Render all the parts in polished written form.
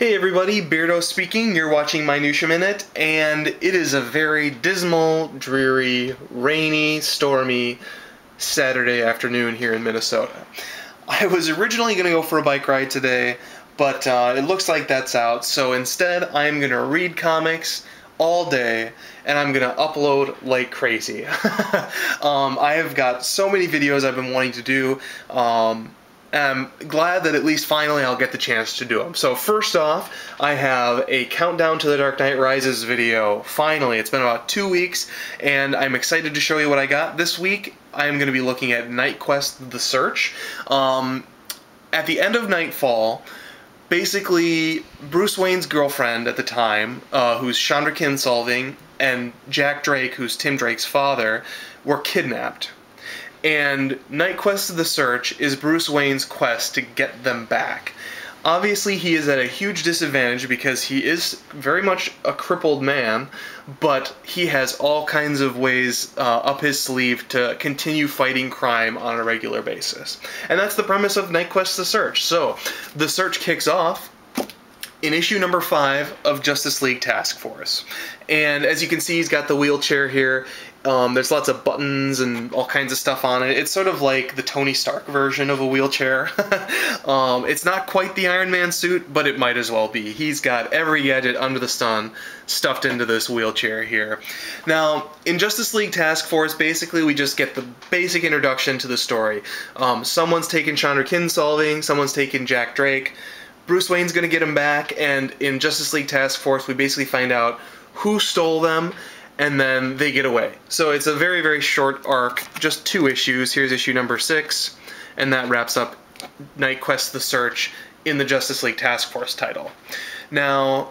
Hey everybody, Beardo speaking. You're watching MINUTIA MINUTE, and it is a very dismal, dreary, rainy, stormy Saturday afternoon here in Minnesota. I was originally going to go for a bike ride today, but it looks like that's out, so instead I'm going to read comics all day, and I'm going to upload like crazy. I have got so many videos I've been wanting to do. I'm glad that at least finally I'll get the chance to do them. So first off, I have a Countdown to the Dark Knight Rises video. Finally, it's been about 2 weeks, and I'm excited to show you what I got. This week, I'm going to be looking at Knightquest The Search. At the end of Knightfall, basically, Bruce Wayne's girlfriend at the time, who's Chandra Kinsolving, and Jack Drake, who's Tim Drake's father, were kidnapped. And Knightquest The Search is Bruce Wayne's quest to get them back. Obviously, he is at a huge disadvantage because he is very much a crippled man, but he has all kinds of ways up his sleeve to continue fighting crime on a regular basis. And that's the premise of Knightquest The Search. So, the search kicks off in issue number 5 of Justice League Task Force. And as you can see, he's got the wheelchair here. There's lots of buttons and all kinds of stuff on it. It's sort of like the Tony Stark version of a wheelchair. It's not quite the Iron Man suit, but it might as well be. He's got every gadget under the sun stuffed into this wheelchair here. Now, in Justice League Task Force, basically we just get the basic introduction to the story. Someone's taken Chandra Kinsolving, someone's taken Jack Drake. Bruce Wayne's going to get him back, and in Justice League Task Force we basically find out who stole them, and then they get away. So it's a very, very short arc, just 2 issues. Here's issue number 6, and that wraps up Knightquest The Search in the Justice League Task Force title. Now,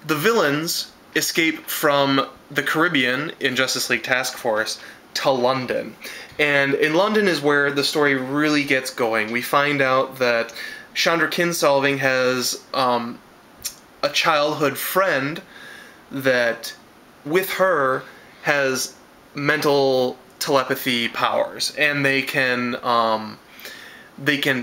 the villains escape from the Caribbean in Justice League Task Force to London. And in London is where the story really gets going. We find out that Chandra Kinsolving has a childhood friend that, with her, has mental telepathy powers, and they can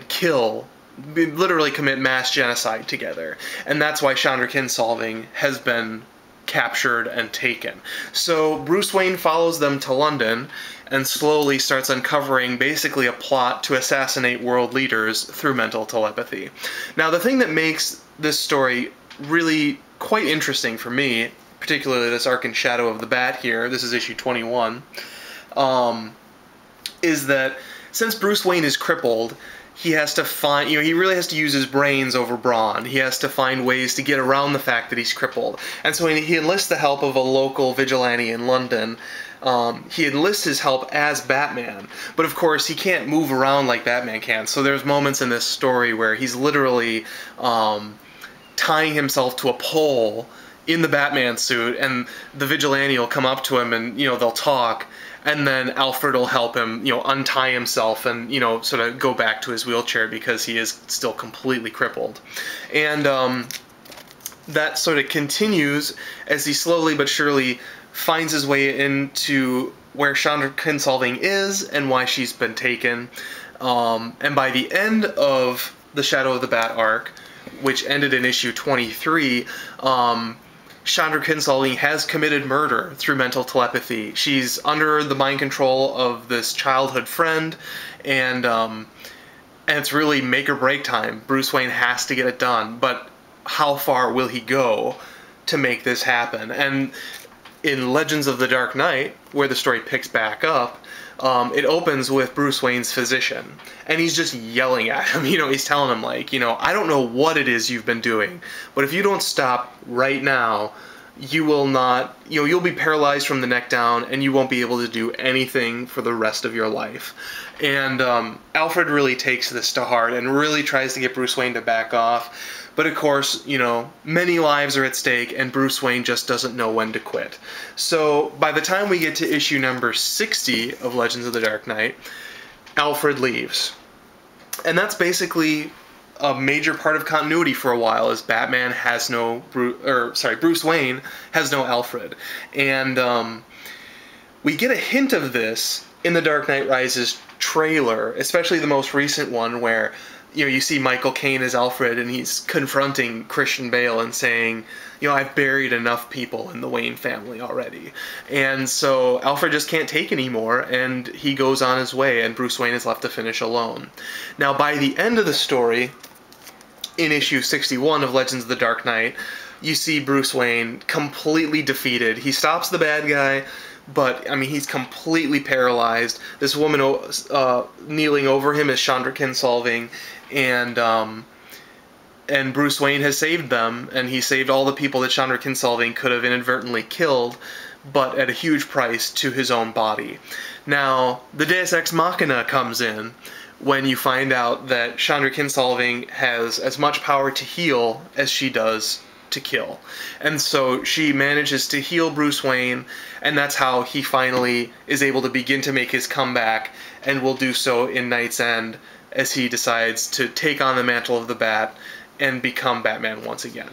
kill, literally commit mass genocide together, and that's why Chandra Kinsolving has been captured and taken. So Bruce Wayne follows them to London and slowly starts uncovering basically a plot to assassinate world leaders through mental telepathy. Now, the thing that makes this story really quite interesting for me, particularly this arc in Shadow of the Bat here, this is issue 21, is that since Bruce Wayne is crippled, he has to find, he really has to use his brains over brawn. He has to find ways to get around the fact that he's crippled. And so he enlists the help of a local vigilante in London. He enlists his help as Batman, but of course he can't move around like Batman can. So there's moments in this story where he's literally tying himself to a pole in the Batman suit, and the vigilante will come up to him and, they'll talk, and then Alfred will help him, untie himself and, sort of go back to his wheelchair because he is still completely crippled. And that sort of continues as he slowly but surely finds his way into where Chandra Kinsolving is and why she's been taken. And by the end of the Shadow of the Bat arc, which ended in issue 23, Chandra Kinsolving has committed murder through mental telepathy. She's under the mind control of this childhood friend, and it's really make or break time. Bruce Wayne has to get it done, but how far will he go to make this happen? And in Legends of the Dark Knight, where the story picks back up, it opens with Bruce Wayne's physician, and he's just yelling at him. He's telling him, like, I don't know what it is you've been doing, but if you don't stop right now, you will not, you'll be paralyzed from the neck down, and you won't be able to do anything for the rest of your life. And Alfred really takes this to heart and really tries to get Bruce Wayne to back off. But of course, many lives are at stake, and Bruce Wayne just doesn't know when to quit. So by the time we get to issue number 60 of Legends of the Dark Knight, Alfred leaves. And that's basically a major part of continuity for a while, is Batman has no, Bruce Wayne has no Alfred. And we get a hint of this in the Dark Knight Rises trailer, especially the most recent one, where you see Michael Caine as Alfred, and he's confronting Christian Bale and saying, I've buried enough people in the Wayne family already. And so Alfred just can't take anymore, and he goes on his way, and Bruce Wayne is left to finish alone. Now, by the end of the story, in issue 61 of Legends of the Dark Knight, you see Bruce Wayne completely defeated. He stops the bad guy, but, he's completely paralyzed. This woman kneeling over him is Chandra Kinsolving, and Bruce Wayne has saved them, and he saved all the people that Chandra Kinsolving could have inadvertently killed, but at a huge price to his own body. Now, the Deus Ex Machina comes in when you find out that Chandra Kinsolving has as much power to heal as she does to kill. And so she manages to heal Bruce Wayne, and that's how he finally is able to begin to make his comeback, and will do so in Night's End as he decides to take on the mantle of the Bat and become Batman once again.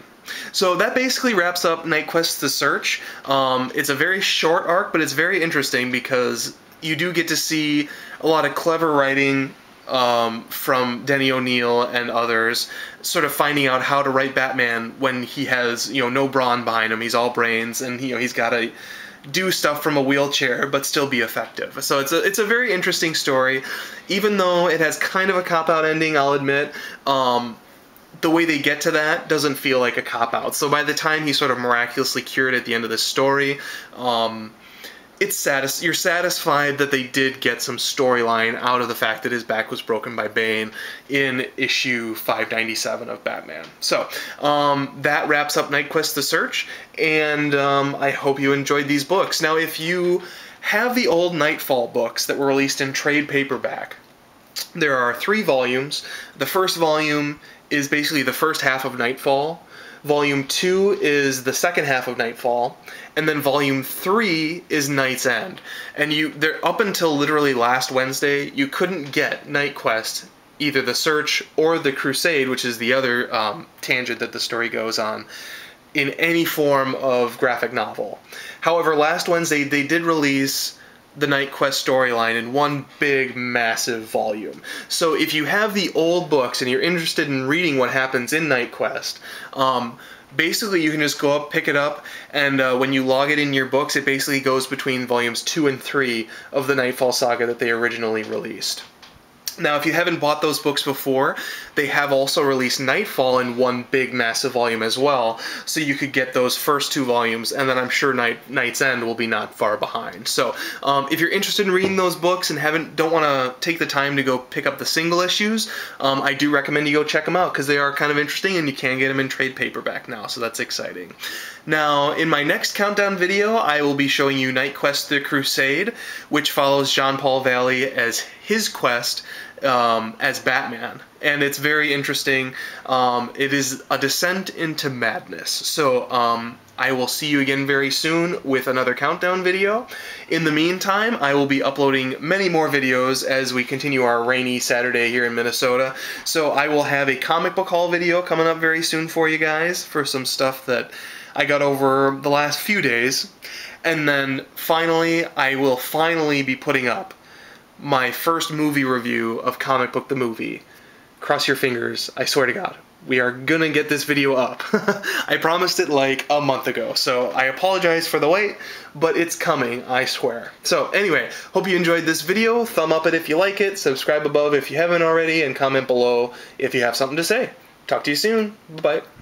So that basically wraps up Knightquest The Search. It's a very short arc, but it's very interesting because you do get to see a lot of clever writing from Denny O'Neil and others, sort of finding out how to write Batman when he has, no brawn behind him. He's all brains, and he's got to do stuff from a wheelchair but still be effective. So it's a very interesting story, even though it has kind of a cop-out ending, I'll admit. The way they get to that doesn't feel like a cop-out. So by the time he's sort of miraculously cured at the end of the story, you're satisfied that they did get some storyline out of the fact that his back was broken by Bane in issue 597 of Batman. So that wraps up Knightquest The Search, and I hope you enjoyed these books. Now, if you have the old Knightfall books that were released in trade paperback, there are 3 volumes. The first volume is basically the first half of Knightfall. Volume 2 is the second half of Knightfall, and then Volume 3 is Night's End. And up until literally last Wednesday, you couldn't get Knightquest, either The Search or The Crusade, which is the other tangent that the story goes on, in any form of graphic novel. However, last Wednesday they did release the Knightquest storyline in one big, massive volume. So if you have the old books and you're interested in reading what happens in Knightquest, basically you can just go up, pick it up, and when you log it in your books, it basically goes between volumes 2 and 3 of the Knightfall saga that they originally released. Now, if you haven't bought those books before, they have also released Knightfall in one big, massive volume as well, so you could get those first 2 volumes, and then I'm sure Night's End will be not far behind. So, if you're interested in reading those books and don't want to take the time to go pick up the single issues, I do recommend you go check them out, because they are kind of interesting, and you can get them in trade paperback now, so that's exciting. Now, in my next countdown video, I will be showing you Knightquest The Crusade, which follows John Paul Valley as his quest as Batman, and it's very interesting. It is a descent into madness. So I will see you again very soon with another countdown video. In the meantime, I will be uploading many more videos as we continue our rainy Saturday here in Minnesota. So I will have a comic book haul video coming up very soon for you guys for some stuff that I got over the last few days. And then finally, I will finally be putting up my first movie review of Comic Book the Movie. Cross your fingers, I swear to God. We are gonna get this video up. I promised it like a month ago, so I apologize for the wait, but it's coming, I swear. So anyway, hope you enjoyed this video. Thumb up it if you like it, subscribe above if you haven't already, and comment below if you have something to say. Talk to you soon. Bye-bye.